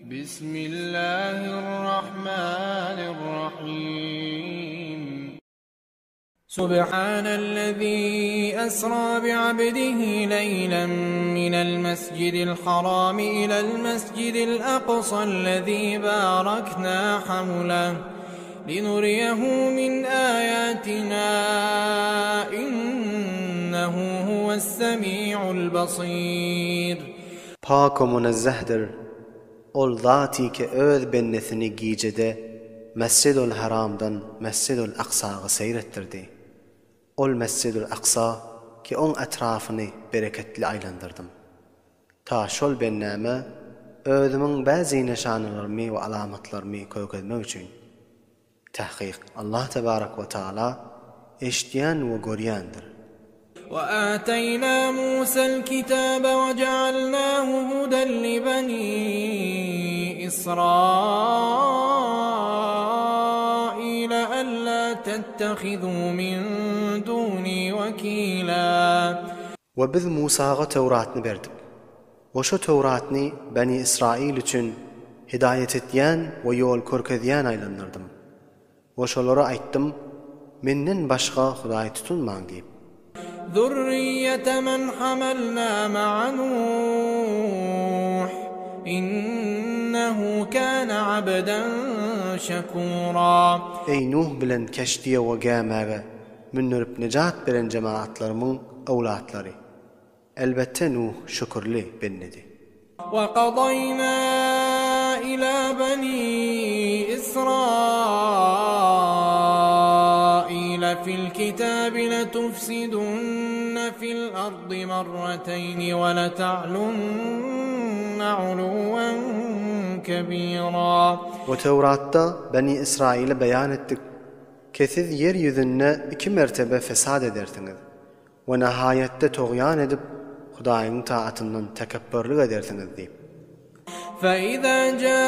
بسم الله الرحمن الرحيم سبحان الذي أسرى بعبده ليلا من المسجد الحرام إلى المسجد الأقصى الذي باركنا حوله لنريه من آياتنا إنه هو السميع البصير. Pak ve münezzehdir. Ol zati ki öz bennesini giycede Mescid-ül Haram'dan Mescid-ül Aksa'yı seyrettirdi. Ol Mescid-ül Aksa ki on etrafını bereketli aylandırdım. Ta şol benneme özümün bazı nişanlarımı ve alamatlarımı koymak için. Tahqiq Allah Tebarek ve Teala eşdiyen ve görüyendir. وآتينا موسى الكتاب وجعلناه هدى لبني إسرائيل ألا تتخذوا من دوني وكيلا. وبذ موساغا Tevrat'ını verdim. Ve şu Tevrat'ını Beni İsrail için hidayet etyen ve yol körkezyen aylanırdım. Ve şolara aytdım, menden başka Hudaý tutunman deyip. ذرية من حملنا مع نوح إنه كان عبدا شكورا. Ey Nuh bilen keştiye ve gämäge münnürüp necat beren cemaatlarımın awlatları. Elbette Nuh şükürli bennedi. وَقَضَيْنَا إِلَى بَنِي إِسْرَائِيلَ فِي الْكِتَابِ لَتُفْسِدُنَّ فِي الْأَرْضِ مَرَّتَيْنِ وَلَتَعْلُنَّ عُلُوًّا كَبِيرًا. O Tevrat'ta Beni İsrail'e beyan ettik. Siz yeryüzünde 2 mertebe fesad edersiniz ve nihayette toğyan edip Hudaýyň taatından tekebbürlük edersiniz deyip. فَإِذَا جَاءَ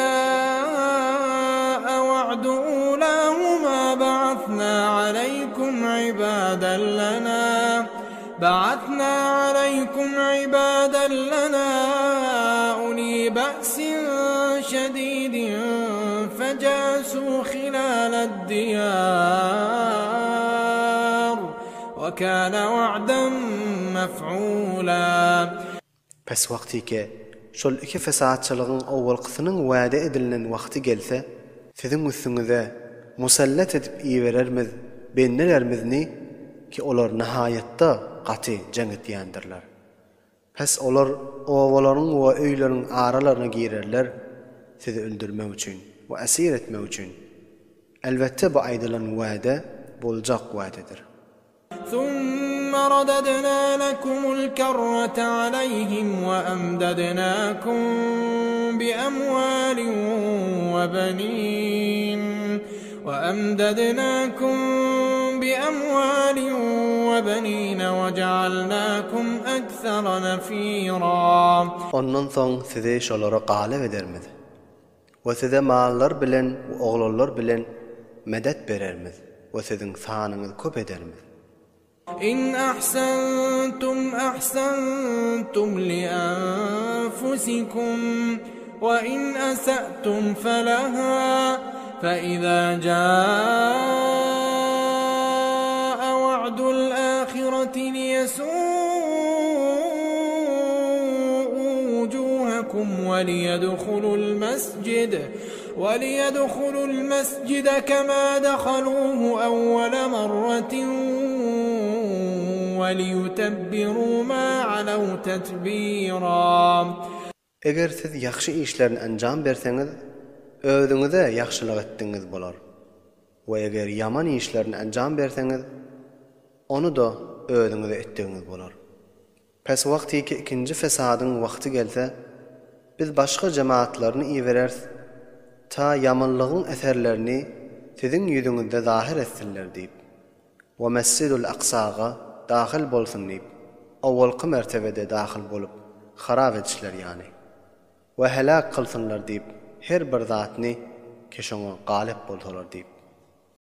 وَعْدُ أُولَاهُمَا بَعَثْنَا عَلَيْكُمْ عِبَادًا لَنَا أُولِي بَأْسٍ شَدِيدٍ فَجَاسُوا خِلَالَ الدِّيَارِ وَكَانَ وَعْدًا مَفْعُولًا. Pes vakti ki şol 2 fesatçılığın awvalkysynyň wada edilen wagty gelse, sizin üstüňize musallat edip iýerermiz, bennelermizni ki olar nihayetde gaty jang etýändirler. Pes olar owalaryň we öýleriň aralaryna girerler, sizi öldürmek üçin we esir etmek üçin. Elbette bu aýdylan wada boljak wadadyr. ثُمَّ رَدَدْنَا لَكُمُ الْكَرَّةَ عَلَيْهِمْ وَأَمْدَدْنَاكُمْ بِأَمْوَالٍ وَبَنِينَ وَجَعَلْنَاكُمْ أَكْثَرَ نَفِيرًا. Ondan soň size şolara galip edermiz. Ve size mallar bilen we oglanlar bilen medet berermiz ve sizin sanyňyzy köp edermiz. إن أحسنتم أحسنتم لأنفسكم وإن أسأتم فلها فإذا جاء وعد الآخرة ليسوءوا وجوهكم وليدخلوا المسجد كما دخلوه أول مرة وَلِيُتَبِّرُوا مَا عَلَوْا تَتْبِيرًا. Eger siz ýaxşy işlerini anjam berseňiz, özüňize ýaxşylyk etdiňiz bolar. We eger ýaman işlerini anjam berseňiz, onu da özüňize etdiňiz bolar. Pes wagty ki ikinji fesadyň wagty gelse, biz başga jemaatlaryny iýerers, ta ýamanlygyň eserlerini siziň ýüzüňizde zahir etsinler diýip. We Mescid-ül Aksa'ga dahil bolsun deyip, awvalky mertebede dahil bolup, harap etişler yani. Ve helak kılsınlar deyip, her bir zatni keşoňa galip bolsalar deyip.